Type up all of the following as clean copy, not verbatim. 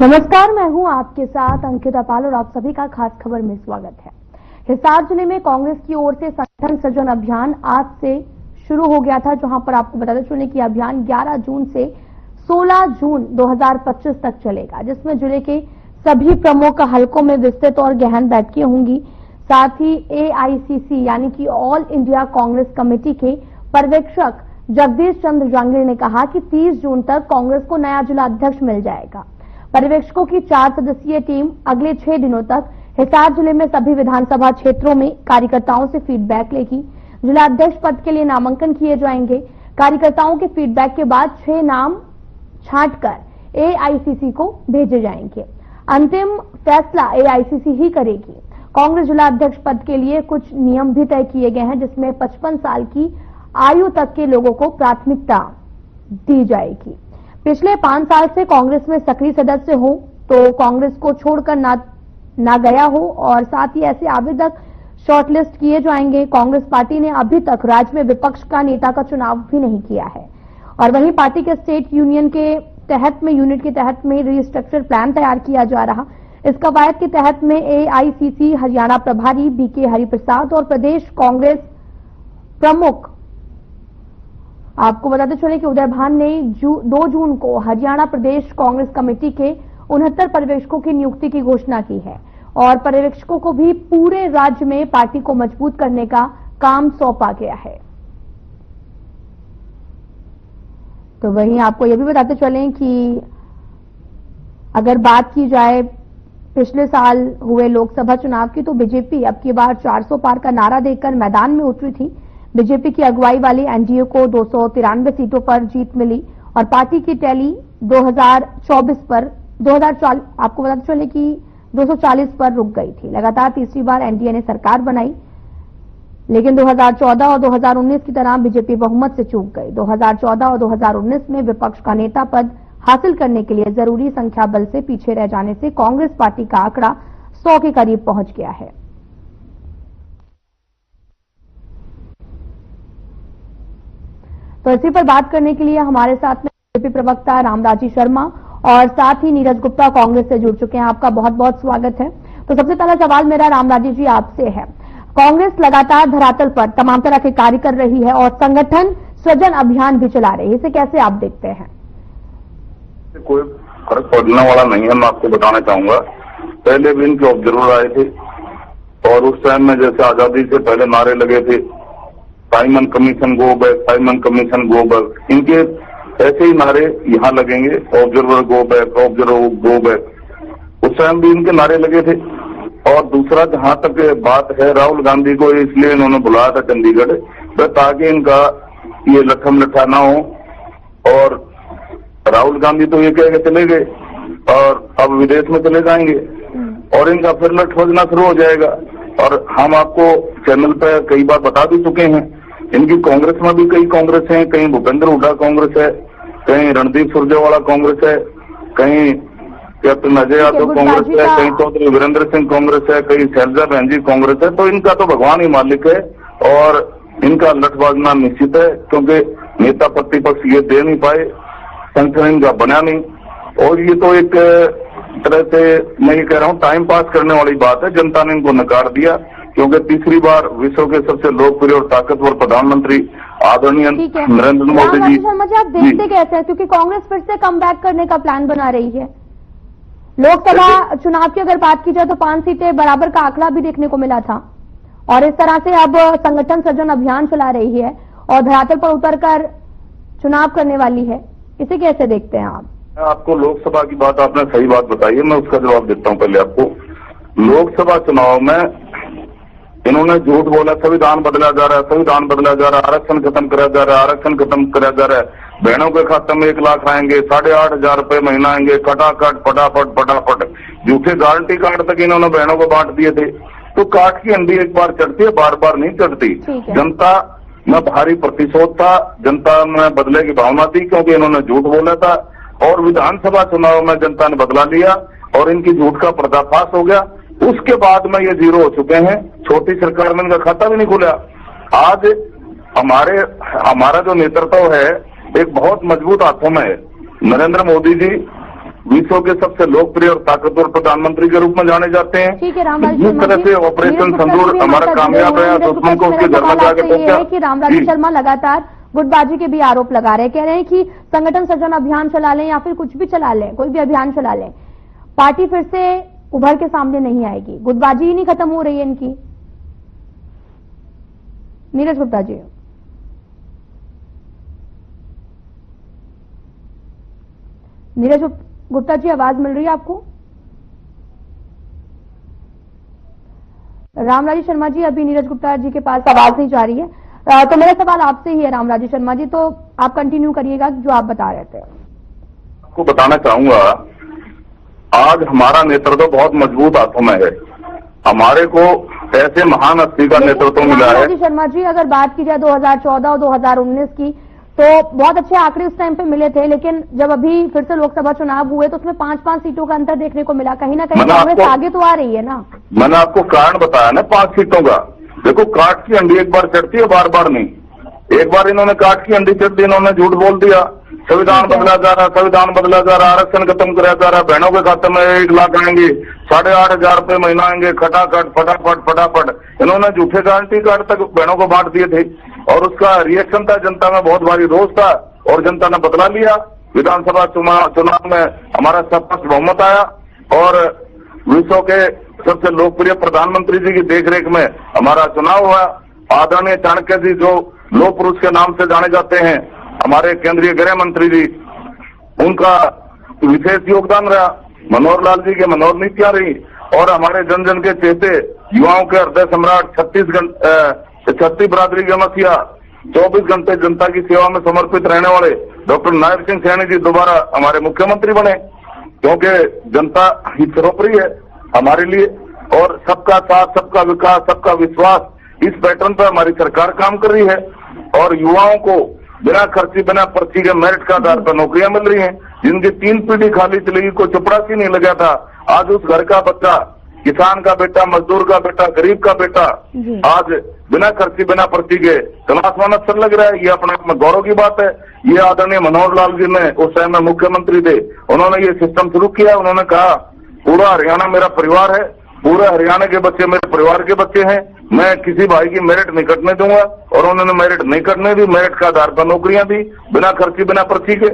नमस्कार, मैं हूं आपके साथ अंकिता पाल और आप सभी का खास खबर में स्वागत है। हिसार जिले में कांग्रेस की ओर से संगठन सृजन अभियान आज से शुरू हो गया था, जहां पर आपको बताते चलें कि अभियान 11 जून से 16 जून 2025 तक चलेगा, जिसमें जिले के सभी प्रमुख हलकों में विस्तृत और गहन बैठकें होंगी। साथ ही AICC यानी कि ऑल इंडिया कांग्रेस कमेटी के पर्यवेक्षक जगदीश चंद्र जांगिड़ ने कहा कि 30 जून तक कांग्रेस को नया जिला अध्यक्ष मिल जाएगा। पर्यवेक्षकों की 4 सदस्यीय टीम अगले 6 दिनों तक हिसार जिले में सभी विधानसभा क्षेत्रों में कार्यकर्ताओं से फीडबैक लेगी। जिला अध्यक्ष पद के लिए नामांकन किए जाएंगे। कार्यकर्ताओं के फीडबैक के बाद 6 नाम छांटकर AICC को भेजे जाएंगे। अंतिम फैसला AICC ही करेगी। कांग्रेस जिला अध्यक्ष पद के लिए कुछ नियम भी तय किए गए हैं, जिसमें 55 साल की आयु तक के लोगों को प्राथमिकता दी जाएगी। पिछले 5 साल से कांग्रेस में सक्रिय सदस्य हो तो कांग्रेस को छोड़कर ना गया हो, और साथ ही ऐसे आवेदक शॉर्टलिस्ट किए जाएंगे। कांग्रेस पार्टी ने अभी तक राज्य में विपक्ष का नेता का चुनाव भी नहीं किया है, और वहीं पार्टी के स्टेट यूनिट के तहत में रिस्ट्रक्चर प्लान तैयार किया जा रहा। इस कवायद के तहत में AICC हरियाणा प्रभारी BK हरिप्रसाद और प्रदेश कांग्रेस प्रमुख आपको बताते चले कि उदय भान ने 2 जून को हरियाणा प्रदेश कांग्रेस कमेटी के 69 पर्यवेक्षकों की नियुक्ति की घोषणा की है, और पर्यवेक्षकों को भी पूरे राज्य में पार्टी को मजबूत करने का काम सौंपा गया है। तो वहीं आपको यह भी बताते चलें कि अगर बात की जाए पिछले साल हुए लोकसभा चुनाव की, तो बीजेपी अब की बार 400 पार का नारा देकर मैदान में उतरी थी। बीजेपी की अगुवाई वाली NDA को 293 सीटों पर जीत मिली, और पार्टी की टैली 2024 पर आपको बताते चले कि 240 पर रुक गई थी। लगातार तीसरी बार NDA ने सरकार बनाई, लेकिन 2014 और 2019 की तरह बीजेपी बहुमत से चूक गई। 2014 और 2019 में विपक्ष का नेता पद हासिल करने के लिए जरूरी संख्या बल से पीछे रह जाने से कांग्रेस पार्टी का आंकड़ा 100 के करीब पहुंच गया है। तो इसी पर बात करने के लिए हमारे साथ में बीजेपी प्रवक्ता रामराजी शर्मा और साथ ही नीरज गुप्ता कांग्रेस से जुड़ चुके हैं। आपका बहुत बहुत स्वागत है। तो सबसे पहला सवाल मेरा रामराजी जी आपसे है। कांग्रेस लगातार धरातल पर तमाम तरह के कार्य कर रही है और संगठन सृजन अभियान भी चला रही है, इसे कैसे आप देखते हैं? कोई फर्क पड़ने वाला नहीं है, मैं आपको बताना चाहूंगा। पहले भी इनके ऑब्जर्वर आए थे, और उस टाइम में जैसे आजादी से पहले नारे लगे थे, Simon commission go back, Simon commission go back, इनके ऐसे ही नारे यहाँ लगेंगे, observer go back, observer go back. उस टाइम भी इनके नारे लगे थे। और दूसरा, जहां तक बात है, राहुल गांधी को इसलिए इन्होंने बुलाया था चंडीगढ़, ताकि इनका ये लठम लठा ना हो। और राहुल गांधी तो ये कह के चले गए और अब विदेश में चले जाएंगे, और इनका फिर लठ बजना शुरू हो जाएगा। और हम आपको चैनल पर कई बार बता भी चुके हैं, इनकी कांग्रेस में भी कई कांग्रेस हैं, कहीं भूपेंद्र हुड्डा कांग्रेस है, कहीं रणदीप सुरजेवाला कांग्रेस है, कहीं कैप्टन अजय यादव कांग्रेस है, कहीं चौधरी वीरेंद्र सिंह कांग्रेस है, कहीं शैलजा बहन जी कांग्रेस है। तो इनका तो भगवान ही मालिक है, और इनका लठ बाजना निश्चित है, क्योंकि नेता प्रतिपक्ष ये दे नहीं पाए, संगठन इनका बना नहीं। और ये तो एक तरह से मैं ये कह रहा हूँ टाइम पास करने वाली बात है। जनता ने इनको नकार दिया, क्योंकि तीसरी बार विश्व के सबसे लोकप्रिय और ताकतवर प्रधानमंत्री आदरणीय नरेंद्र मोदी जी। शर्मा जी, आप देखते कैसे हैं, क्योंकि कांग्रेस फिर से कमबैक करने का प्लान बना रही है। लोकसभा चुनाव की अगर बात की जाए तो 5 सीटें बराबर का आंकड़ा भी देखने को मिला था, और इस तरह से अब संगठन सृजन अभियान चला रही है और धरातल पर उतरकर चुनाव करने वाली है। इसे कैसे देखते हैं आप? आपको लोकसभा की बात आपने सही बात बताई है, मैं उसका जवाब देता हूँ। पहले आपको लोकसभा चुनाव में इन्होंने झूठ बोला, संविधान बदला जा रहा है, संविधान बदला जा रहा है, आरक्षण खत्म करा जा रहा है, आरक्षण खत्म करा जा रहा है, बहनों के खाते में 1 लाख आएंगे, 8,500 रुपए महीना आएंगे, खटाखट फटाफट फटाफट। झूठे गारंटी कार्ड तक इन्होंने बहनों को बांट दिए थे। तो काठ की अंडी एक बार चढ़ती है, बार बार नहीं चढ़ती। जनता में भारी प्रतिशोध था, जनता में बदले की भावना थी, क्योंकि इन्होंने झूठ बोला था, और विधानसभा चुनाव में जनता ने बदला लिया और इनकी झूठ का पर्दाफाश हो गया। उसके बाद में ये जीरो हो चुके हैं। छोटी सरकार में इनका खाता भी नहीं खुला। आज हमारा जो नेतृत्व है एक बहुत मजबूत हाथों में है। नरेंद्र मोदी जी विश्व के सबसे लोकप्रिय और ताकतवर प्रधानमंत्री के रूप में जाने जाते हैं। ठीक है रामराज जिस शर्मा तरह जी, से ऑपरेशन नीरज गुप्ता संदूर जी भी हमारा हमारे साथ कामयाब जुड़े रहा, हुए हैं। दुश्मन को नीरज उसके गुप्ता घर जी, में मेरा जाके सवाल आपसे ये पहुंचा। है कि रामराज जी। शर्मा लगातार गुटबाजी के भी आरोप लगा रहे हैं, कह रहे हैं कि संगठन सृजन अभियान चला लें या फिर कुछ भी चला लें, कोई भी अभियान चला लें, पार्टी फिर से उभर के सामने नहीं आएगी, गुटबाजी ही नहीं खत्म हो रही है इनकी। नीरज गुप्ता जी, नीरज गुप्ता जी, आवाज मिल रही है आपको? रामराजी शर्मा जी, अभी नीरज गुप्ता जी के पास आवाज नहीं जा रही है, तो मेरा सवाल आपसे ही है रामराजी शर्मा जी, तो आप कंटिन्यू करिएगा जो आप बता रहे थे। आपको बताना चाहूंगा, आज हमारा नेतृत्व बहुत मजबूत हाथों में है। हमारे को ऐसे महान हस्ती का नेतृत्व मिला है। रामराजी शर्मा जी, अगर बात की जाए 2014 और 2019 की, तो बहुत अच्छे आंकड़े उस टाइम पे मिले थे, लेकिन जब अभी फिर से लोकसभा चुनाव हुए तो उसमें 5-5 सीटों का अंतर देखने को मिला। कहीं ना कहीं कांग्रेस आगे तो आ रही है ना। मैंने आपको कारण बताया ना 5 सीटों का। देखो, काट की अंडी एक बार चढ़ती है, बार बार नहीं। एक बार इन्होंने काट की अंडी चढ़ दी, इन्होंने झूठ बोल दिया, संविधान बदला जा रहा, संविधान बदला जा रहा, आरक्षण खत्म कराया जा रहा, बहनों के खाते में 1 लाख आएंगे, 8,500 रुपए महीना आएंगे, खटाखट फटाफट फटाफट। इन्होंने झूठे गारंटी कार्ड तक बहनों को बांट दिए थे और उसका रिएक्शन था, जनता में बहुत भारी रोष था और जनता ने बदला लिया। विधानसभा चुनाव में हमारा स्पष्ट बहुमत आया और विश्व के सबसे लोकप्रिय प्रधानमंत्री जी की देखरेख में हमारा चुनाव हुआ। आदरणीय चाणक्य जी, जो लोह पुरुष के नाम से जाने जाते हैं, हमारे केंद्रीय गृह मंत्री जी, उनका विशेष योगदान रहा। मनोहर लाल जी की मनोहर नीतियां रही और हमारे जन जन के चेते, युवाओं के हृदय सम्राट, 36 बिरादरी के मसीहा, 24 घंटे जनता की सेवा में समर्पित रहने वाले डॉक्टर नायब सिंह सैनी जी दोबारा हमारे मुख्यमंत्री बने, क्योंकि जनता ही सर्वोपरि है हमारे लिए। और सबका साथ, सबका विकास, सबका विश्वास, इस पैटर्न पर हमारी सरकार काम कर रही है और युवाओं को बिना खर्ची, बिना पर्ची के मेरिट का आधार पर नौकरियां मिल रही हैं। जिनकी 3 पीढ़ी खाली चलेगी, कोई चपरासी नहीं लगा था, आज उस घर का बच्चा, किसान का बेटा, मजदूर का बेटा, गरीब का बेटा आज बिना खर्ची, बिना पर्ची के तलाशमान अफसर लग रहा है। ये अपने आप में गौरव की बात है। ये आदरणीय मनोहर लाल जी ने उस टाइम में मुख्यमंत्री थे, उन्होंने ये सिस्टम शुरू किया। उन्होंने कहा, पूरा हरियाणा मेरा परिवार है, पूरे हरियाणा के बच्चे मेरे परिवार के बच्चे हैं, मैं किसी भाई की मेरिट नहीं कटने दूंगा। और उन्होंने मेरिट नहीं कटने दी, मेरिट का आधार पर नौकरियां दी, बिना खर्ची, बिना पर्ची के।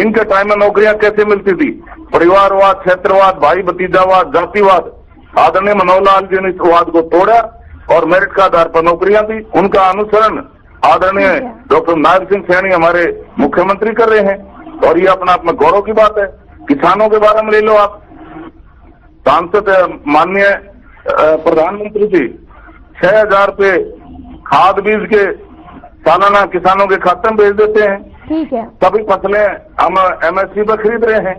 इनके टाइम में नौकरियां कैसे मिलती थी? परिवारवाद, क्षेत्रवाद, भाई भतीजावाद, जातिवाद। आदरणीय मनोहर लाल जी ने इस वाद को तोड़ा और मेरिट का आधार पर नौकरियां दी। उनका अनुसरण आदरणीय डॉक्टर नायब सिंह सैनी हमारे मुख्यमंत्री कर रहे हैं और ये अपना आप में गौरव की बात है। किसानों के बारे में ले लो आप, सांसद माननीय प्रधानमंत्री जी 6,000 रुपए खाद बीज के सालाना किसानों के खाते में भेज देते हैं। ठीक है, सभी फसलें हम MSP पर खरीद रहे हैं।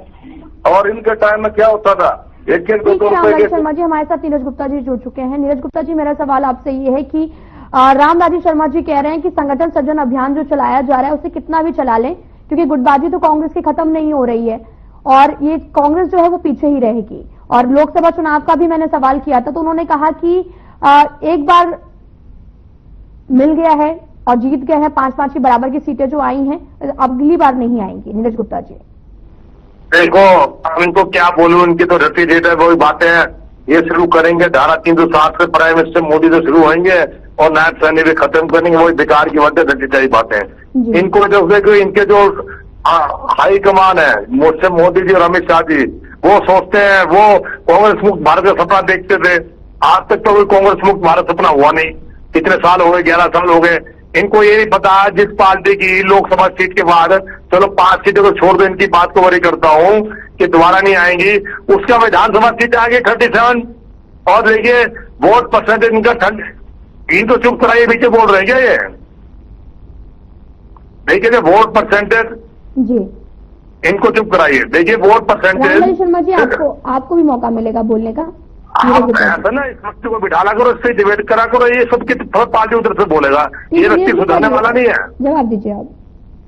और इनके टाइम में क्या होता था, 1-1, 2-2 रुपए के। शर्मा जी, हमारे साथ नीरज गुप्ता जी जुड़ चुके हैं। नीरज गुप्ता जी, मेरा सवाल आपसे ये है कि रामराजी शर्मा जी कह रहे हैं कि संगठन सृजन अभियान जो चलाया जा रहा है उसे कितना भी चला लें, क्योंकि गुटबाजी तो कांग्रेस की खत्म नहीं हो रही है और ये कांग्रेस जो है वो पीछे ही रहेगी। और लोकसभा चुनाव का भी मैंने सवाल किया था तो उन्होंने कहा कि एक बार मिल गया है और जीत गए हैं, 5-5 की बराबर की सीटें जो आई हैं, अगली बार नहीं आएंगी। नीरज गुप्ता जी, देखो, अब इनको क्या बोलूं, इनकी तो रटी रेट है, वही बातें हैं। ये शुरू करेंगे धारा 360 से, प्राइम मिनिस्टर मोदी से शुरू होंगे और नायब सैनी भी खत्म करेंगे, वही बेकार की बातें, रटी चाही बातें। इनको जो देखो, इनके जो हाई कमान है, मुझसे मोदी जी और अमित शाह जी, वो सोचते हैं, वो कांग्रेस मुक्त भारत का सपना देखते थे। आज तक तो कोई कांग्रेस मुक्त भारत सपना हुआ नहीं। कितने साल हो गए, 11 साल हो गए। इनको ये नहीं पता, जिस पार्टी की लोकसभा सीट के बाद चलो 5 सीटों को छोड़ दो, इनकी बात को वरी करता हूं कि दोबारा नहीं आएंगी, उसका विधानसभा सीट आगे 37 और देखिए वोट परसेंटेज इनका 30। इनको चुप कराइए, पीछे बोल रहे हैं क्या ये? देखिए वोट परसेंटेज जी, इनको चुप कराइए। देखिए वोट परसेंटेज। शर्मा जी, आपको भी मौका मिलेगा बोलने का। आप ऐसा ना इस व्यक्ति को बिठाला करो, इससे डिबेट करा करो, ये सबकी थर्ड पार्टी उधर से बोलेगा, ये व्यक्ति सुधरने वाला नहीं है। जवाब दीजिए आप।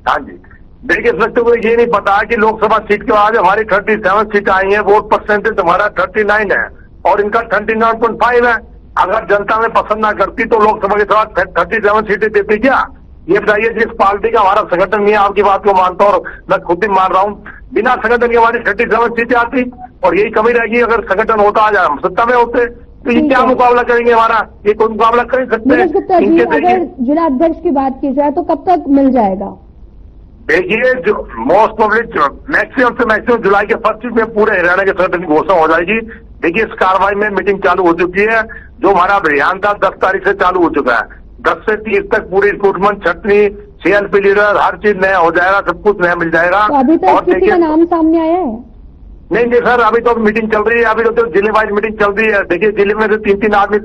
हाँ जी, देखिए इस व्यक्ति को ये नहीं पता कि लोकसभा सीट के बाद हमारी 37 सीट आई है, वोट परसेंटेज हमारा 39 है और इनका 39.5 है। अगर जनता में पसंद ना करती तो लोकसभा के साथ 37 सीटें देती क्या? ये बताइए, जिस पार्टी का हमारा संगठन नहीं है, आपकी बात को मानता हूँ और मैं खुद भी मान रहा हूँ, बिना संगठन के हमारी 37 सीटें आती और यही कमी रहेगी अगर संगठन होता आ जाए हम सत्ता में होते तो ये क्या मुकाबला करेंगे हमारा, ये कोई मुकाबला कर सकते नीरज गुप्ता जी, अगर जिला अध्यक्ष की बात की जाए तो कब तक मिल जाएगा? देखिए जो मोस्ट पब्लिक मैक्सिमम से मैक्सिमम जुलाई के फर्स्ट वीक में पूरे हरियाणा के संगठन की घोषणा हो जाएगी। देखिए इस कार्रवाई में मीटिंग चालू हो चुकी है, जो हमारा अभियान था 10 तारीख से चालू हो चुका है। 10 से 30 तक पूरी रिक्रूटमेंट, छटनी, CLP लीडर, हर चीज नया हो जाएगा, सब कुछ नया मिल जाएगा। तो अभी तक किसी का नाम सामने आया है? नहीं सर, अभी तो मीटिंग चल रही है, अभी तो जिले वाइज मीटिंग चल रही है। देखिए जिले में से 3-3 आदमी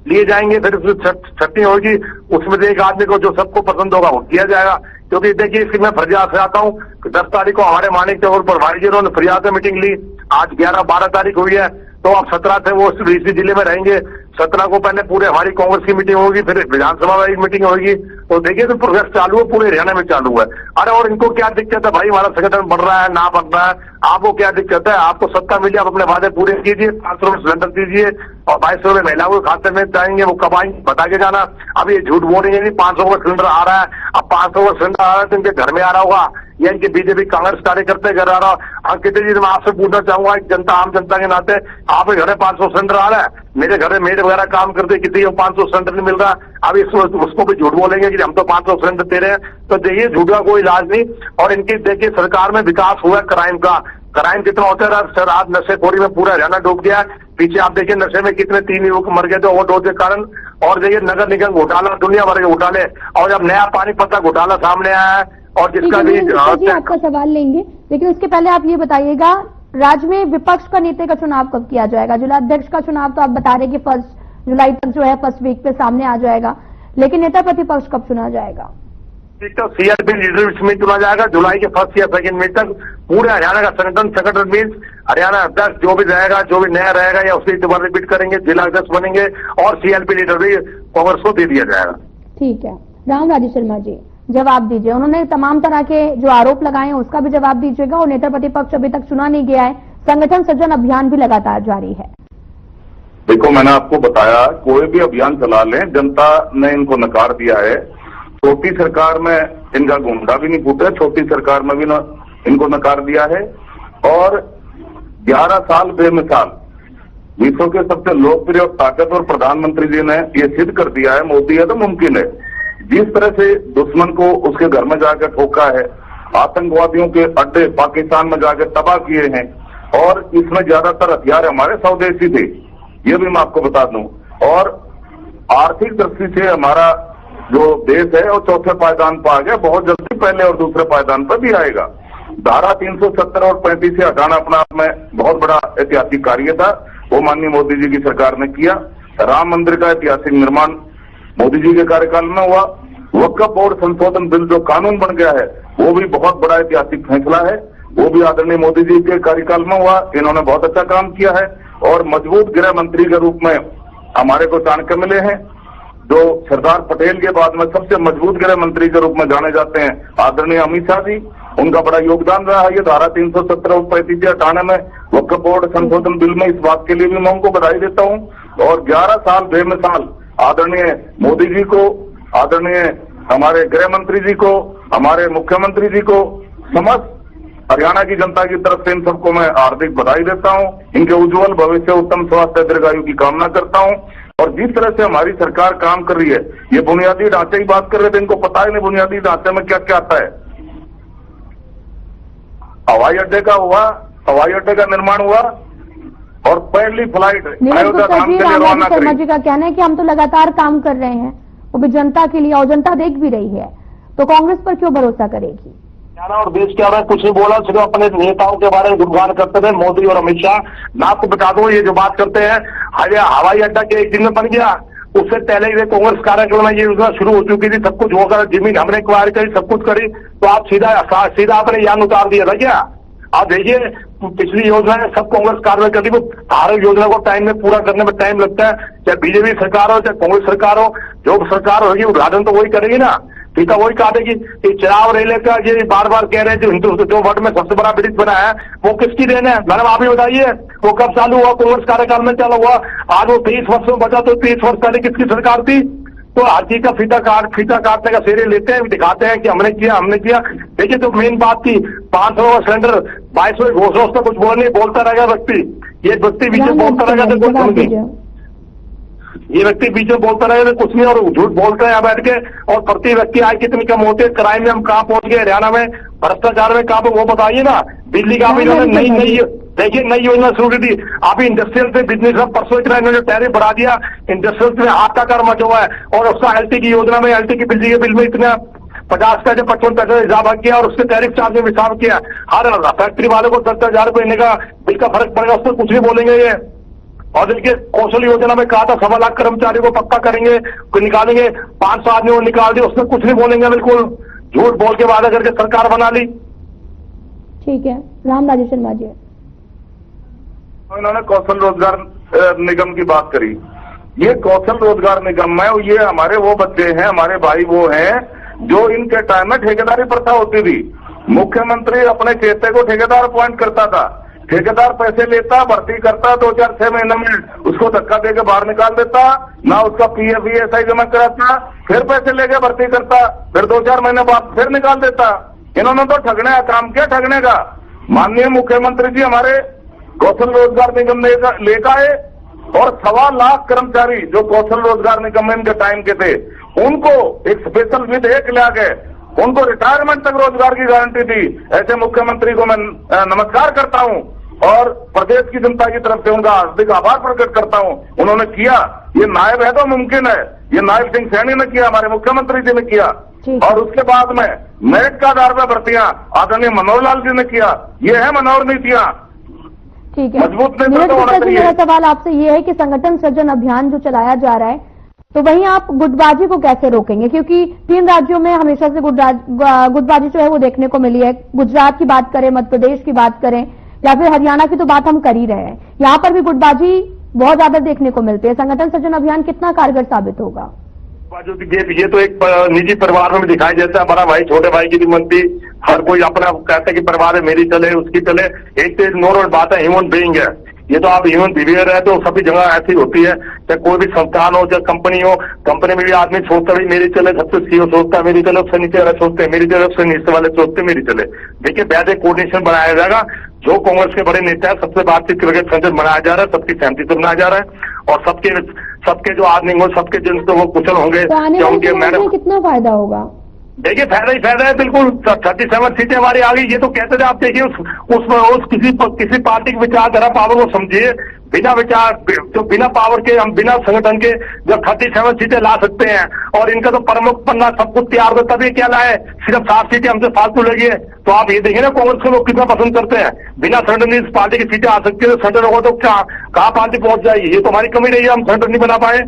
लिए जाएंगे, फिर उसमें छटनी होगी, उसमें से एक आदमी को जो सबको पसंद होगा वो किया जाएगा। क्योंकि देखिए इसकी मैं फरियाद से आता हूँ, 10 तारीख को हमारे मानिक चौक पर भाई जी ने फरियाद में मीटिंग ली, आज 11-12 तारीख हुई है, तो अब 17 से वो इसी जिले में रहेंगे। 17 को पहले पूरे हमारी कांग्रेस की मीटिंग होगी, फिर विधानसभा वाली मीटिंग होगी। तो देखिए तो प्रोसेस चालू है, पूरे हरियाणा में चालू है। अरे और इनको क्या दिक्कत है भाई, हमारा संगठन बढ़ रहा है ना बढ़ रहा है, आपको क्या दिक्कत है? आपको सत्ता मिली, आप अपने वादे पूरे कीजिए, 500 रुपये सिलेंडर दीजिए और 2200 रुपये महिलाओं के खाते में जाएंगे, वो कब आएंगे बता के जाना। अब ये झूठ बोल रही है, 500 का सिलेंडर आ रहा है, अब 500 का सिलेंडर आ रहा है तो इनके घर में आ रहा होगा या इनके बीजेपी कांग्रेस कार्यकर्ते घर आ रहा। अंकित जी मैं आपसे पूछना चाहूंगा, एक जनता, आम जनता के नाते, आपके घर में 500 सिलेंडर आ रहा है, मेरे घर में मेड वगैरह काम करते किसी को 500 सिलेंडर नहीं मिल रहा, अब उसको भी झूठ बोलेंगे कि हम तो 500 सिलेंडर दे रहे हैं। तो देखिए झूठ का कोई इलाज नहीं। और इनकी देखिए सरकार में विकास हुआ है क्राइम का, क्राइम कितना होता है सर, आज नशेखोरी में पूरा हरियाणा डूब गया। पीछे आप देखिए नशे में कितने 3 युवक मर गए थे ओवरडोज के कारण। और देखिए नगर निगम घोटाला, दुनिया भर के घोटाले, और जब नया पानीपत का घोटाला सामने आया है और जिसका भी आपका सवाल लेंगे, लेकिन उसके पहले आप ये बताइएगा, राज्य में विपक्ष का नेता का चुनाव कब किया जाएगा? जिला अध्यक्ष का चुनाव तो आप बता रहे कि 1 जुलाई तक जो है फर्स्ट वीक पे सामने आ जाएगा, लेकिन नेता प्रतिपक्ष कब चुना जाएगा? तो CLP लीडर में चुना जाएगा जुलाई के फर्स्ट या सेकंड वीक तक। पूरे हरियाणा का संगठन मीन्स हरियाणा अध्यक्ष जो भी रहेगा, जो भी नया रहेगा या उसकी दोबारा रिपीट करेंगे, जिला अध्यक्ष बनेंगे और CLP लीडर भी कांग्रेस को दे दिया जाएगा। ठीक है, राम राजेश शर्मा जी जवाब दीजिए। उन्होंने तमाम तरह के जो आरोप लगाए हैं उसका भी जवाब दीजिएगा, और नेता प्रतिपक्ष अभी तक चुना नहीं गया है, संगठन सृजन अभियान भी लगातार जारी है। देखो मैंने आपको बताया, कोई भी अभियान चला लें, जनता ने इनको नकार दिया है। छोटी सरकार में इनका गुंडा भी नहीं फूटा, छोटी सरकार में भी इनको नकार दिया है। और 11 साल बेमिसाल विश्व के सबसे लोकप्रिय और ताकतवर प्रधानमंत्री जी ने ये सिद्ध कर दिया है, मोदी है तो मुमकिन है। जिस तरह से दुश्मन को उसके घर में जाकर ठोका है, आतंकवादियों के अड्डे पाकिस्तान में जाकर तबाह किए हैं, और इसमें ज्यादातर हथियार हमारे स्वदेशी थे, ये भी मैं आपको बता दूं। और आर्थिक दृष्टि से हमारा जो देश है वो चौथे पायदान पर आ गया, बहुत जल्दी पहले और दूसरे पायदान पर भी आएगा। धारा 370 और 35 से हटाना अपना आप में बहुत बड़ा ऐतिहासिक कार्य था, वो माननीय मोदी जी की सरकार ने किया। राम मंदिर का ऐतिहासिक निर्माण मोदी जी के कार्यकाल में हुआ। वक्फ बोर्ड संशोधन बिल जो कानून बन गया है वो भी बहुत बड़ा ऐतिहासिक फैसला है, वो भी आदरणीय मोदी जी के कार्यकाल में हुआ। इन्होंने बहुत अच्छा काम किया है। और मजबूत गृह मंत्री के रूप में हमारे को चाणक्य मिले हैं, जो सरदार पटेल के बाद में सबसे मजबूत गृह मंत्री के रूप में जाने जाते हैं, आदरणीय अमित शाह जी। उनका बड़ा योगदान रहा है ये धारा 370 और 35 हटाने में, वक्फ बोर्ड संशोधन बिल में। इस बात के लिए भी मैं उनको बधाई देता हूं। और 11 साल बेमिसाल आदरणीय मोदी जी को, आदरणीय हमारे गृह मंत्री जी को, हमारे मुख्यमंत्री जी को, समस्त हरियाणा की जनता की तरफ से इन सबको मैं हार्दिक बधाई देता हूं। इनके उज्जवल भविष्य, उत्तम स्वास्थ्य, दीर्घायु की कामना करता हूं। और जिस तरह से हमारी सरकार काम कर रही है, ये बुनियादी ढांचे की बात कर रहे थे, इनको पता ही नहीं बुनियादी ढांचे में क्या क्या आता है। हवाई अड्डे का हुआ, हवाई अड्डे का निर्माण हुआ और पहली फ्लाइट अयोध्या धाम के लिए रवाना करी। शर्मा जी का कहना है कि हम तो लगातार काम कर रहे हैं, वो भी जनता के लिए, और जनता देख भी रही है, तो कांग्रेस पर क्यों भरोसा करेगी? और देश के बारे में कुछ नहीं बोला, सिर्फ अपने नेताओं के बारे में गुणगान करते थे, मोदी और अमित शाह। मैं आपको बता दूं, ये जो बात करते हैं हवाई अड्डा के एक दिन में बन गया, उससे पहले ही कांग्रेस कार्यक्रम में ये योजना शुरू हो चुकी थी। सब कुछ होकर जमीन हमने एक्वायर करी, सब कुछ करी, तो आप सीधा अपने यान उतार दिया था क्या? आप देखिए पिछली योजना है, सब कांग्रेस कार्रवाई करती है, हर योजना को टाइम में पूरा करने में टाइम लगता है। चाहे बीजेपी सरकार हो चाहे कांग्रेस सरकार हो, जो सरकार होगी उद्घाटन तो वही करेगी ना, ठीक है, वही काटेगी। चुनाव रेले का ये बार बार कह रहे हैं, जो हिंदू जो वर्ल्ड में सबसे बड़ा ब्रिज बना है वो किसकी देन है? मैडम आप ही बताइए, वो कब चालू हुआ? कांग्रेस कार्यकाल में चालू हुआ। आज वो 23 वर्ष में बचा, तो 23 वर्ष पहले किसकी सरकार थी? तो हाथी का फीता काटने का श्रेय लेते हैं, दिखाते हैं कि हमने किया। देखिए तो मेन बात थी 500 का सिलेंडर 2200 घोषणा, उसका कुछ बोलता रहेगा व्यक्ति, ये व्यक्ति बीच में बोलता रहेगा तो कुछ नहीं, ये व्यक्ति बीच में बोलता रहेगा तो कुछ नहीं, और झूठ बोलते हैं यहाँ बैठ के। और प्रति व्यक्ति आय कितनी कम होती है, क्राइम में हम कहाँ पहुंच गए, हरियाणा में भ्रष्टाचार में कहाँ पे, वो बताइए ना। बिजली का भी इन्होंने नई देखिए नई योजना शुरू की थी, अभी इंडस्ट्रियल से बिजनेस में परसों इतना इन्होंने टैरिफ बढ़ा दिया, इंडस्ट्रियल में हाहाकार मचा हुआ है। और उसका एलटी की योजना में, एलटी की बिजली के बिल में इतना 50 पैसे 55 पैसे इजाफा किया, और उसके टैरिफ चार्ज में विस्तार किया। हर फैक्ट्री वाले को 10,000 रुपए देने का बिल का फर्क पड़ेगा, उस पर कुछ नहीं बोलेंगे ये। और देखिए कौशल योजना में कहा था 1.25 लाख कर्मचारी को पक्का करेंगे, निकालेंगे, 500 आदमी को निकाल दिए, उसमें कुछ नहीं बोलेंगे, बिल्कुल झूठ बोल के वादा करके सरकार बना ली। ठीक है, रामराजेश शर्मा जी। इन्होंने कौशल रोजगार निगम की बात करी। ये कौशल रोजगार निगम है, ये हमारे वो बच्चे हैं, हमारे भाई वो हैं जो इनके टाइम में ठेकेदारी प्रथा होती थी। मुख्यमंत्री अपने चेते को ठेकेदार अपॉइंट करता था, ठेकेदार पैसे लेता, भर्ती करता, 2-4-6 महीने में उसको धक्का देकर बाहर निकाल देता, ना उसका पीएफ ईएसआई जमा कराता, फिर पैसे लेके भर्ती करता, फिर 2-4 महीने बाद फिर निकाल देता। इन्होंने तो ठगने का काम किया, ठगने का। माननीय मुख्यमंत्री जी हमारे कौशल रोजगार निगम ने लेकर आए, और 1.25 लाख कर्मचारी जो कौशल रोजगार निगम में इनके टाइम के थे, उनको एक स्पेशल विधेयक ला के उनको रिटायरमेंट तक रोजगार की गारंटी दी। ऐसे मुख्यमंत्री को मैं नमस्कार करता हूं, और प्रदेश की जनता की तरफ से उनका हार्दिक आभार प्रकट करता हूं। उन्होंने किया, ये नायब है तो मुमकिन है, ये नायब सिंह सैनी ने किया, हमारे मुख्यमंत्री जी ने किया। और उसके बाद में मेरिट का आधार पर भर्तियां आदरणीय मनोहर लाल जी ने किया। ये है मनोहर नीतियां। ठीक है, मजबूत नेतृत्व होना चाहिए। मेरा सवाल आपसे ये है कि संगठन सृजन अभियान जो चलाया जा रहा है, तो वहीं आप गुटबाजी को कैसे रोकेंगे? क्योंकि 3 राज्यों में हमेशा से गुटबाजी जो है वो देखने को मिली है। गुजरात की बात करें, मध्य प्रदेश की बात करें, या फिर हरियाणा की तो बात हम कर ही रहे हैं, यहाँ पर भी गुटबाजी बहुत ज्यादा देखने को मिलती है। संगठन सृजन अभियान कितना कारगर साबित होगा? ये तो एक निजी परिवार में भी दिखाई देता है, बड़ा भाई छोटे भाई की भी मनती, हर कोई अपना कहता है कि परिवार है, मेरी चले उसकी चले। एक तो नॉर्मल बात है, ह्यूमन बीइंग है ये, तो आप ह्यूमन बिहेवियर है तो सभी जगह ऐसी होती है, चाहे कोई भी संस्थान हो, चाहे कंपनी हो, कंपनी में भी आदमी सोचता है मेरी चले, सबसे सीईओ सोचता है मेरी चले, उससे नीचे वाले सोचते हैं मेरी चले, उससे नीचे वाले सोचते हैं मेरी चले। देखिए वैसे कोऑर्डिनेशन बनाया जाएगा, जो कांग्रेस के बड़े नेता है सबसे बातचीत करके संसद बनाया जा रहा है, सबकी सहमति से बनाया जा रहा है, और सबके जो आदमी हो, सबके जिन तो वो कुशल होंगे, तो उनके मैडम कितना फायदा होगा? देखिए फायदा ही फायदा है, बिल्कुल 37 सीटें हमारी आ गई। ये तो कहते थे, आप देखिए उस किसी पार्टी की विचारधारा पावर को समझिए, बिना विचार जो बिना पावर के हम बिना संगठन के जब 37 सीटें ला सकते हैं, और इनका तो प्रमुख पन्ना सब कुछ तैयार होता, तभी क्या लाए, सिर्फ 7 सीटें हमसे फालतू लगी है। तो आप ये देखिए ना कांग्रेस के लोग कितना पसंद करते हैं, बिना संगठन इस पार्टी की सीटें आ सकती है, संगठन होगा तो कहाँ पार्टी पहुंच जाएगी। ये तो हमारी कमी रही है, हम संगठन नहीं बना पाए।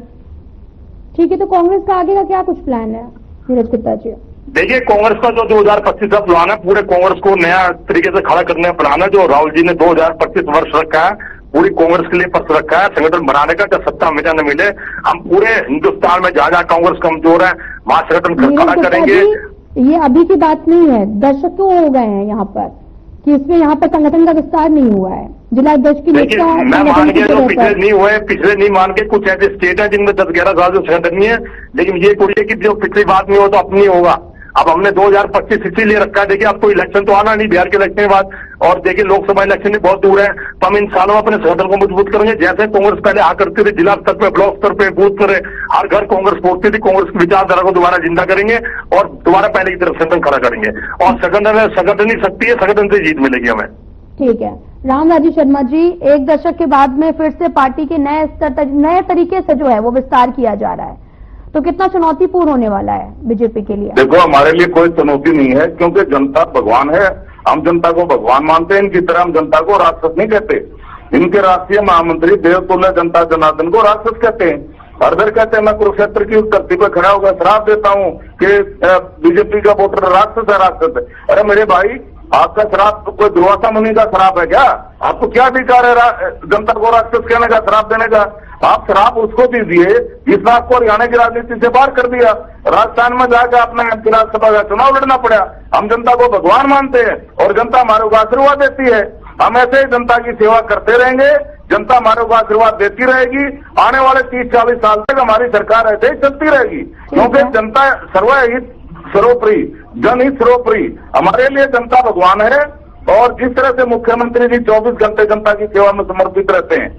ठीक है, तो कांग्रेस का आगे का क्या कुछ प्लान है नीरज गुप्ता जी? देखिए कांग्रेस का जो 2025 का प्लान है, पूरे कांग्रेस को नया तरीके से खड़ा करने का प्लान है। जो राहुल जी ने 2025 वर्ष रखा है, पूरी कांग्रेस के लिए पक्ष रखा है संगठन बनाने का, जब सत्ता मिले न मिले, हम पूरे हिंदुस्तान में जहां जहां कांग्रेस कमजोर है वहां संगठन खड़ा करेंगे। ये अभी की बात नहीं है, दशकों हो गए हैं यहाँ पर कि इसमें यहाँ पर संगठन का विस्तार नहीं हुआ है। जिला अध्यक्ष की देखिए मैं मान के जो पिछले नहीं मान के, कुछ ऐसे स्टेट है जिनमें 10-11 साल जो संगठन नहीं है, लेकिन ये कोई है कि जो पिछली बात नहीं हो तो अपनी होगा। अब हमने 2025 इसीलिए रखा है। देखिए अब तो इलेक्शन तो आना नहीं, बिहार के इलेक्शन के बाद, और देखिए लोकसभा इलेक्शन भी बहुत दूर है, तो हम इन सालों में अपने संगठन को मजबूत करेंगे। जैसे कांग्रेस पहले आ करती थी, जिला स्तर पे, ब्लॉक स्तर पे, बूथ पर हर घर कांग्रेस पहुंचती थी, कांग्रेस की विचारधारा को दोबारा जिंदा करेंगे और दोबारा पहले की तरफ संगठन खड़ा करेंगे, और संगठन ही शक्ति है, संगठन से जीत मिलेगी हमें। ठीक है, रामराजेश शर्मा जी, 1 दशक के बाद में फिर से पार्टी के नए तरीके से जो है वो विस्तार किया जा रहा है, तो कितना चुनौतीपूर्ण होने वाला है बीजेपी के लिए? देखो हमारे लिए कोई चुनौती नहीं है, क्योंकि जनता भगवान है, हम जनता को भगवान मानते हैं। इनकी तरह हम जनता को राक्षस नहीं कहते। इनके राष्ट्रीय महामंत्री देवतुल्य जनता जनार्दन को राक्षस कहते हैं। हरदर कहते हैं मैं कुरुक्षेत्र की धरती पर खड़ा होकर श्राप देता हूं कि बीजेपी का वोटर राक्षस है, राक्षस है। अरे मेरे भाई, आपका श्राप कोई दुर्वासा मुनि का श्राप है क्या? आपको क्या अधिकार है जनता को राक्षस कहने का, श्राप देने का? आप श्राप उसको दीजिए जिसने आपको हरियाणा की राजनीति से बाहर कर दिया, राजस्थान में जाकर अपने राज्यसभा का चुनाव लड़ना पड़ा। हम जनता को भगवान मानते हैं और जनता हमारे को आशीर्वाद देती है। हम ऐसे ही जनता की सेवा करते रहेंगे। जनता हमारे को आशीर्वाद देती रहेगी। आने वाले 30-40 साल तक हमारी सरकार ऐसे ही चलती रहेगी, क्योंकि जनता सर्वहित सर्वोपरि, जनहित सर्वोपरि। हमारे लिए जनता भगवान है और जिस तरह से मुख्यमंत्री जी 24 घंटे जनता की सेवा में समर्पित रहते हैं,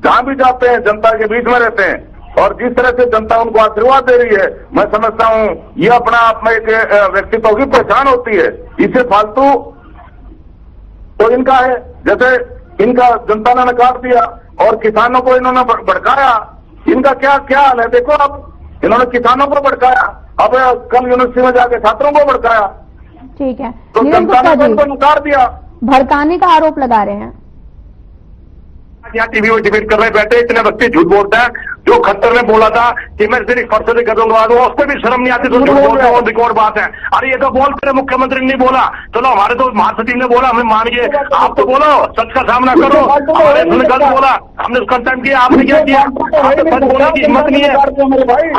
जहां भी जाते हैं जनता के बीच में रहते हैं और जिस तरह से जनता उनको आशीर्वाद दे रही है, मैं समझता हूं ये अपना आप में एक व्यक्तित्व की पहचान होती है। इससे फालतू तो इनका है, जैसे इनका जनता ने नकार दिया और किसानों को इन्होंने भड़काया। इनका क्या क्या हाल है देखो आप, इन्होंने किसानों को भड़काया, अब कल यूनिवर्सिटी में जाके छात्रों को भड़काया। ठीक है, तो नीरज जनता गुप्ता ने जी उनको नकार दिया। भड़काने का आरोप लगा रहे हैं। यहाँ टीवी में डिबेट कर रहे बैठे, इतने व्यक्ति झूठ बोलता है। जो खट्टर ने बोला था कि मैं सिर्फ फर्ज कदम लगा दूंगा, उस पर भी शर्म नहीं आती तो झूठ बोल रहे और रिकॉर्ड बात है। अरे ये तो बोल तेरे मुख्यमंत्री ने नहीं बोला, चलो हमारे तो महासचिव ने बोला, हमें मान गए। आप तो बोलो, सच का सामना करो। हमारे गलत बोला, हमने उसका टाइम किया, आपने क्या किया? सच बोलने की हिम्मत नहीं है।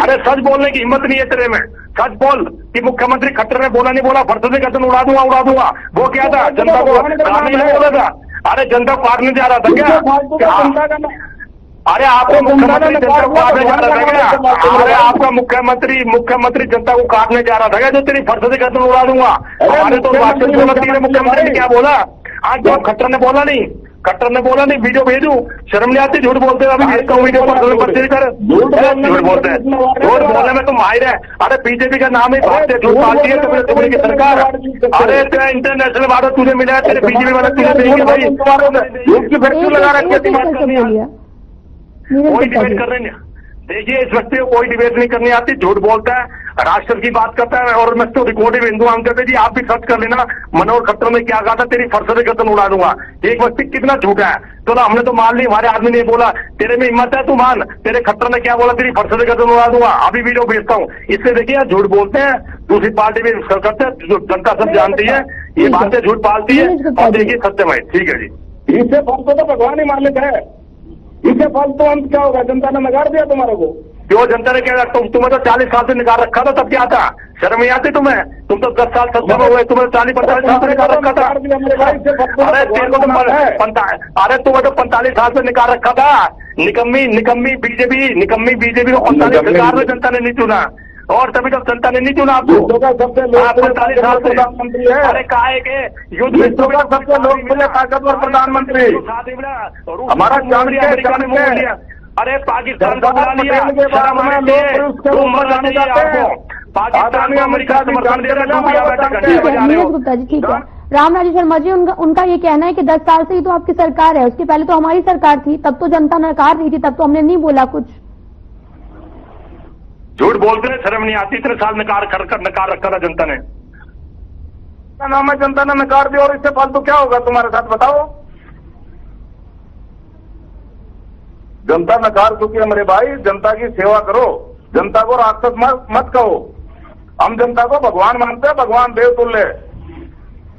अरे सच बोलने की हिम्मत नहीं है तेरे में। सच बोल कि मुख्यमंत्री खट्टर ने बोला नहीं बोला, फर्ज से कदम उड़ा दूंगा। वो क्या था? जनता को नहीं बोला था। अरे जनता को काटने जा रहा था क्या? अरे आपका मुख्यमंत्री जनता को काटने जा रहा था क्या? अरे आपका मुख्यमंत्री जनता को काटने जा रहा था क्या? जो तेरी फर्ज से कदम उड़ा दूंगा। हमारे तो मुख्यमंत्री ने क्या बोला? आज जो खट्टर ने बोला नहीं, वीडियो भेजू, शर्म नहीं आती? झूठ बोलते हैं, अभी भेजता हूँ वीडियो कर। झूठ बोलते हैं, झूठ बोलने में तो माहिर है। अरे बीजेपी का नाम ही भारतीय झूठ पार्टी है, तुम्हें की सरकार। अरे तेरा इंटरनेशनल वादा तुझे मिला है, तेरे बीजेपी वाला तुझे देंगे भाई। झूठ की फैक्ट्री लगा रखी है, कोई डिबेट कर रहे हैं। देखिए, इस व्यक्ति को कोई डिबेट नहीं करनी आती, झूठ बोलता है, राष्ट्र की बात करता है। और मैं तो रिकॉर्डिंग हिंदू अंक पे जी, आप भी सर्च कर लेना, मनोहर खट्टर ने क्या कहा था, तेरी फर्ज से कदम उड़ा दूंगा। एक व्यक्ति कितना झूठा है। तो हमने तो मान ली, हमारे आदमी ने बोला, तेरे में हिम्मत है तू मान। तेरे खट्टर ने क्या बोला? तेरी फर्ज से कदम उड़ा दूंगा। अभी वीडियो भेजता हूँ। इससे देखिए, झूठ बोलते हैं, दूसरी पार्टी भी करते हैं, जो जनता सब जानती है, ये बातें झूठ पालती है। और देखिए सत्यमय, ठीक है जी। इससे फल तो भगवान ही मान लेता है, इससे फल तो अंत क्या होगा? जनता ने नकार दिया तुम्हारे को। क्यों जनता ने क्या? तुम्हें तो 40 साल से निकाल रखा था, तब क्या था? शर्म नहीं आती तुम्हें? तुम तो 10 साल सत्ता में हुए, तुम्हें 40-45 साल से निकाल रखा था। अरे तेरे को तो तुम्हें तो 45 साल से निकाल रखा था। निकम्मी बीजेपी को 45 सरकार में जनता ने नहीं चुना, और तभी तो जनता ने नहीं चुना आपको। 45 साल से प्रधानमंत्री है। अरे काहे के युद्ध विश्व का सबसे लोकप्रिय ताकतवर प्रधानमंत्री, हमारा अमेरिका ने मोड़ लिया। अरे पाकिस्तान को बुला लिया, शर्म आनी चाहिए आपको। पाकिस्तान में अमेरिका समर्थन दे रहा है। नीरज गुप्ता जी, ठीक है। राम शर्मा जी, उनका ये कहना है कि 10 साल से ही तो आपकी सरकार है, उसके पहले तो हमारी सरकार थी, तब तो जनता नकार रही थी, तब तो हमने नहीं बोला कुछ। झूठ बोलते हैं, शर्म नहीं आती? इतने साल नकार रखा था जनता ने। नाम है, जनता ने नकार दिया, और इससे फालतू क्या होगा तुम्हारे साथ बताओ? जनता नकार चुकी है मेरे भाई। जनता की सेवा करो, जनता को राक्षस मत कहो। हम जनता को भगवान मानते हैं, भगवान देवतुल्य।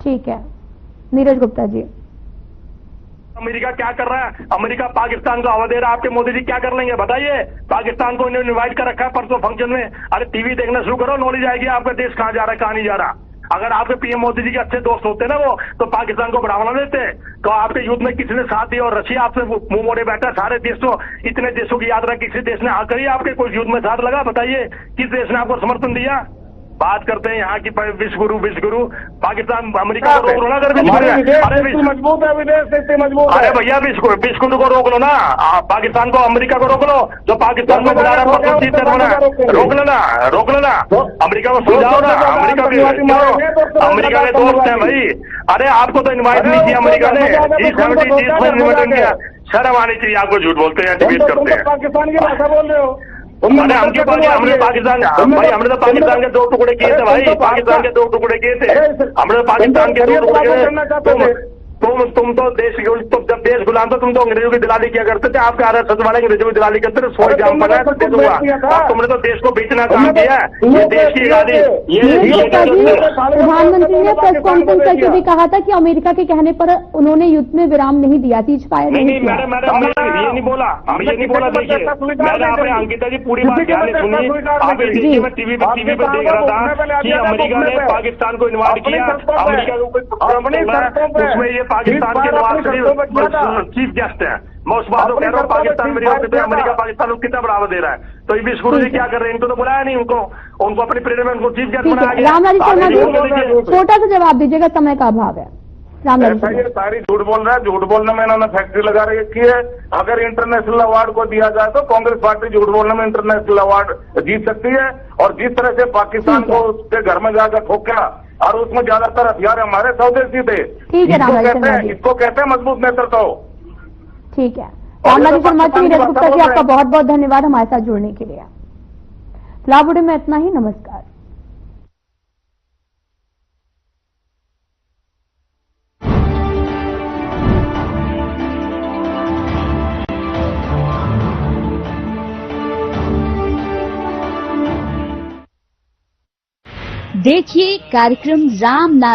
ठीक है नीरज गुप्ता जी। अमेरिका क्या कर रहा है? अमेरिका पाकिस्तान को हवा दे रहा है, आपके मोदी जी क्या कर लेंगे बताइए? पाकिस्तान को इन्होंने इनवाइट कर रखा है परसों फंक्शन में। अरे टीवी देखना शुरू करो, नॉलेज आएगी आपका देश कहां जा रहा है, कहां नहीं जा रहा। अगर आपके पीएम मोदी जी के अच्छे दोस्त होते ना वो, तो पाकिस्तान को बढ़ावा न देते। तो आपके युद्ध में किसी ने साथ दिया, और रशिया आपसे मुंह मोड़े बैठा। सारे देशों, इतने देशों की याद रखी, किसी देश ने हाँ करी आपके कोई युद्ध में साथ लगा? बताइए, किस देश ने आपको समर्थन दिया? बात करते हैं यहाँ की विश्व गुरु पाकिस्तान अमेरिका को रोक लो ना। अगर विश्व मजबूत है, विदेश से मजबूत। अरे भैया विश्व गुरु को रोक लो ना, पाकिस्तान को अमेरिका को रोक लो, जो पाकिस्तान को बुला रहा है, रोक लो ना। अमेरिका को समझाओ ना, अमेरिका के दोस्त है भाई। अरे आपको तो इन्वाइट नहीं किया अमेरिका ने, G70 किया। शर्म आनी चाहिए आपको, झूठ बोलते हैं, डिबेट करते हैं। पाकिस्तान की भाषा बोल रहे हो। हमने पाकिस्तान भाई, हमने तो पाकिस्तान के 2 टुकड़े किए थे भाई, पाकिस्तान के 2 टुकड़े किए थे हमने तो पाकिस्तान के 2 टुकड़े। तुम तो देश, जब देश गुलाम था तुम तो अंग्रेजों की दिलाली किया करते थे। आपके RSS वाले अंग्रेजों की दिलाली करते थे, 100 एग्जाम पढ़ा है तो दे दूंगा। तुमने तो देश को बेचना काम किया है, ये देश की आजादी। प्रधानमंत्री ने प्रेस कॉन्फ्रेंस करके भी कहा था कि अमेरिका के कहने पर उन्होंने युद्ध में विराम नहीं दिया, चीज पाया नहीं। मैडम ये नहीं बोला, हम ये नहीं बोला। देखिए मैंने आपने अंकिता जी पूरी बात ध्यान से सुनी। आप देखिए, मैं टीवी पे देख रहा था कि अमेरिका ने पाकिस्तान को इन्वाइट किया, अमेरिका को कोई प्रोग्राम चल रहा है, उसमें ये पाकिस्तान के नवाज चीफ गेस्ट हैं। मैं उस बात को कह रहा हूँ, पाकिस्तान मेरी अमेरिका पाकिस्तान को कितना बढ़ावा दे रहा है। तो इस गुरु जी क्या कर रहे हैं? इनको तो बुलाया नहीं, उनको अपनी प्रेरणा में उनको चीफ गेस्ट बनाया गया। रामलाल शर्मा जी छोटा सा जवाब दीजिएगा, समय का अभाव है। ऐसा ये सारी झूठ बोल रहा है। झूठ बोलने में इन्होंने फैक्ट्री लगा रखी है। अगर इंटरनेशनल अवार्ड को दिया जाए तो कांग्रेस पार्टी झूठ बोलने में इंटरनेशनल अवार्ड जीत सकती है। और जिस तरह से पाकिस्तान को उसके घर में जाकर ठोका और उसमें ज्यादातर हथियार हमारे स्वदेशी थे। ठीक है रामलाल शर्मा जी, इसको कहते हैं मजबूत नेतृत्व। ठीक है रामलाल शर्मा जी, नीरज गुप्ता जी आपका बहुत बहुत धन्यवाद हमारे साथ जुड़ने के लिए। फिलहाल वीडियो में इतना ही, नमस्कार। देखिए कार्यक्रम राम नारायण